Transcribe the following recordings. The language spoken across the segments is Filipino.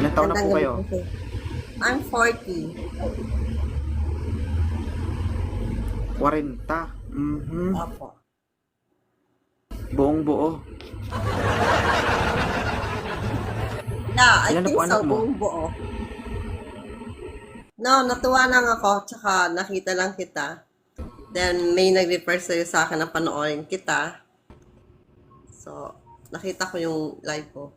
Ilang taon na Gandang po gabi kayo? po sir. I'm 40. 40. Mhm. Opo. Buong buo. Yeah, I Ilan na think po so, anak mo? buong buo. No, natuwa lang ako, tsaka nakita lang kita. Then, may nag-refer sa'yo sa akin na panoorin kita. So, nakita ko yung live ko.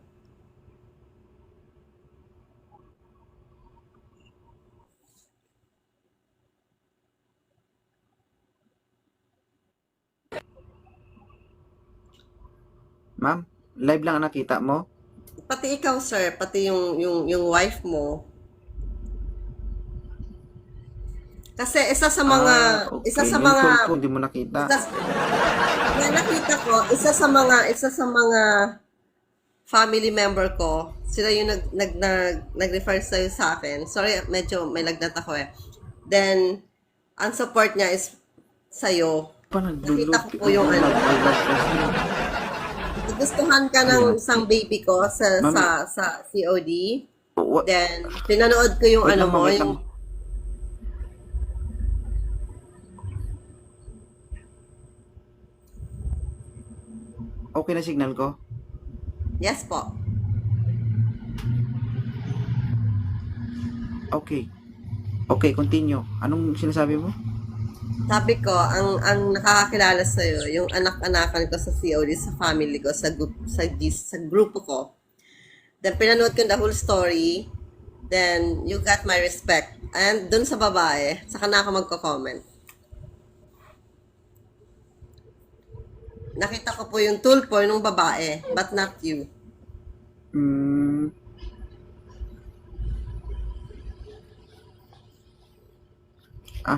Ma'am, live lang ang nakita mo? Pati ikaw, sir, pati yung wife mo. Kasi isa Okay. sa Yung mga, tool ko, hindi mo nakita. isa, na nakita ko, isa sa mga family member ko, sila yung nag-refer sa'yo sa akin. Sorry, medyo may lagnat ako eh. Then, ang support niya is sa'yo. Pa Nakita nagdulog. ko po yung ano. Nag-live kasi. Gustuhan ka ng isang baby ko Ma'am, sa COD. wa- Then, pinanood ko yung wait ano lang ma'am, mo, wait yung, lang. Okay na signal ko? yes po. Okay. Okay, continue. Anong sinasabi mo? Sabi ko, ang nakakakilala sa iyo, yung anak-anakan ko sa COD, sa family ko, sa grupo ko. Then, pinanood ko the whole story. Then, you got my respect. And dun sa babae, saka na ako magko-comment. Nakita ko po yung tulpo ng babae, but not you. Hmm,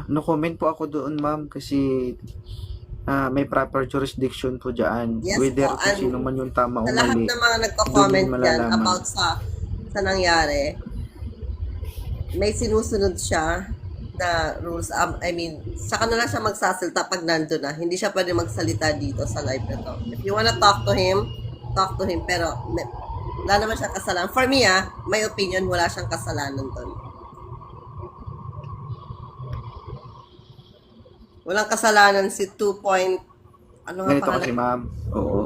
no comment po ako doon, ma'am, kasi may proper jurisdiction po dyan. Yes Whether po, kung and sino man yung tama o sa lahat mali, ng mga doon nagko-comment yun yan malalaman. about sa nangyari, may sinusunod siya na rules. I mean, saka na lang siya magsasalita pag nandun na. Hindi siya pwede magsalita dito sa live na to. If you wanna talk to him. Pero wala naman siyang kasalanan. For me, my opinion, wala siyang kasalanan doon. Walang kasalanan si 2 point, ano nga Ganito kasi, pangalan? ma'am. Oo.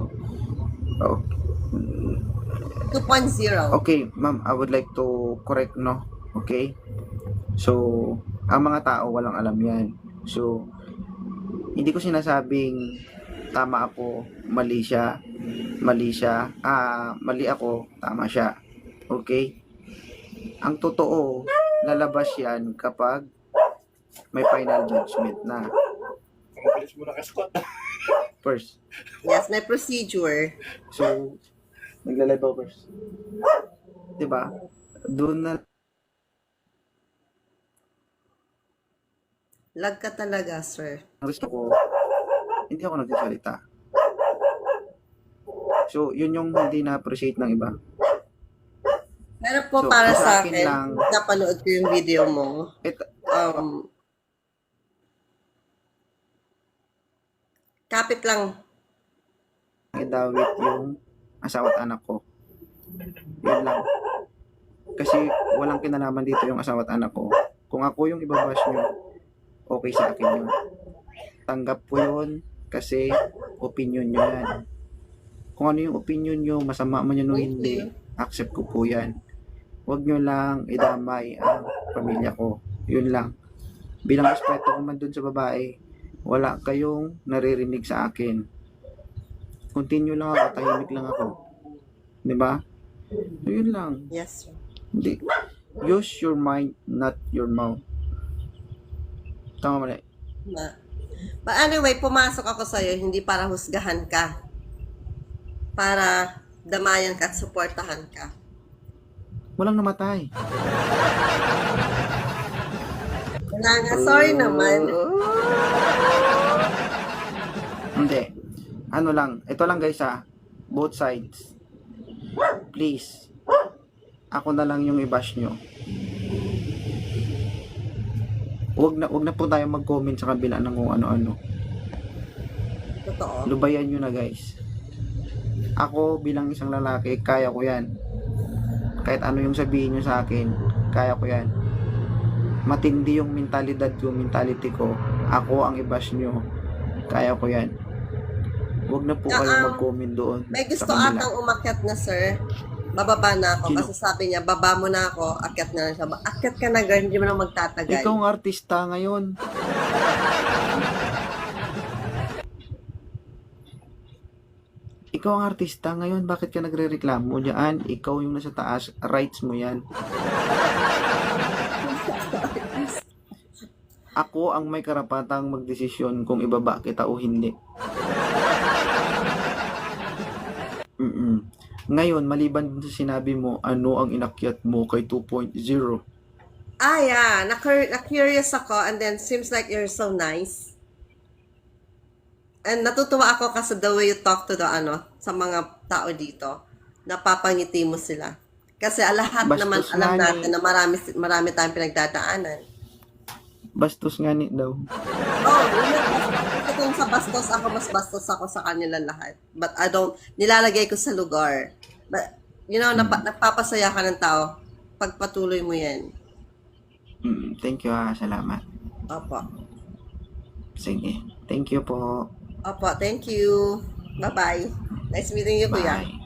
Oh. 2.0. Okay, ma'am, I would like to correct, no? Okay? So, ang mga tao walang alam yan. So, hindi ko sinasabing tama ako, mali siya. Mali siya. Mali ako, tama siya. Okay? Ang totoo, lalabas yan kapag may final judgment na. Mabilis mo nakaskot. First. Yes, may procedure. So, nagla-live ako first. Diba? Doon na Lag ka talaga, sir. gusto ko, hindi ako nagsasalita. So, yun yung hindi na-appreciate ng iba. Pero po So, para sa sa akin akin, lang, napanood ko yung video mo. ito, Kapit lang. idawit yung asawa at anak ko. Yun lang. Kasi walang kinalaman dito yung asawa at anak ko. Kung ako yung ibabash nyo, okay sa akin yun. Tanggap ko yun kasi opinion nyo yan. Kung ano yung opinion nyo, masama man yun o hindi, accept ko po yan. Huwag nyo lang idamay ang pamilya ko. Yun lang. Bilang respeto ko man dun sa babae, wala kayong naririnig sa akin. Continue lang ako, tahimik lang ako. Di ba? So, yun lang. Yes, sir. Hindi. Use your mind, not your mouth. Tama mali. But anyway, pumasok ako sa'yo hindi para husgahan ka. Para damayan ka at suportahan ka. Walang namatay. Wala nga, sorry naman. Hindi. Ano lang, ito lang guys both sides. Please. Ako na lang yung i-bash nyo. Wag na po tayo mag-comment sa kabila ng kung ano-ano. Totoo. Lubayan nyo na guys. Ako bilang isang lalaki, kaya ko yan. Kahit ano yung sabihin nyo sa akin, kaya ko yan. Matindi yung mentality ko. Ako ang i-bash nyo. Kaya ko yan. Huwag na po kayo mag-comment doon. May gusto sa kanila. atang umakyat na, sir. Bababa na ako Sino? kasi sabi niya, baba mo na ako, akyat na lang siya. Akyat ka na, girl, hindi mo na magtatagal. Ikaw ang artista ngayon. Ikaw ang artista ngayon. Bakit ka nagre-reklamo dyan? Ikaw yung nasa taas. Rights mo yan. Ako ang may karapatang magdesisyon kung ibaba kita o hindi. Ngayon, maliban dun sa sinabi mo, ano ang inakyat mo kay 2.0? Ah, yeah. Na-curious ako and then seems like you're so nice. And natutuwa ako kasi the way you talk to the sa mga tao dito. Napapangiti mo sila. Kasi lahat Bastos naman alam nga natin na marami tayong pinagdadaanan. Bastos nga ni daw. Oh, kasi kung sa bastos ako, mas bastos ako sa kanila lahat. But I don't, nilalagay ko sa lugar. But, you know, nagpapasaya ka ng tao. Pagpatuloy mo yan. Thank you salamat. Opo. Sige. Thank you po. Opo, thank you. Bye-bye. Nice meeting you, kuya. Bye.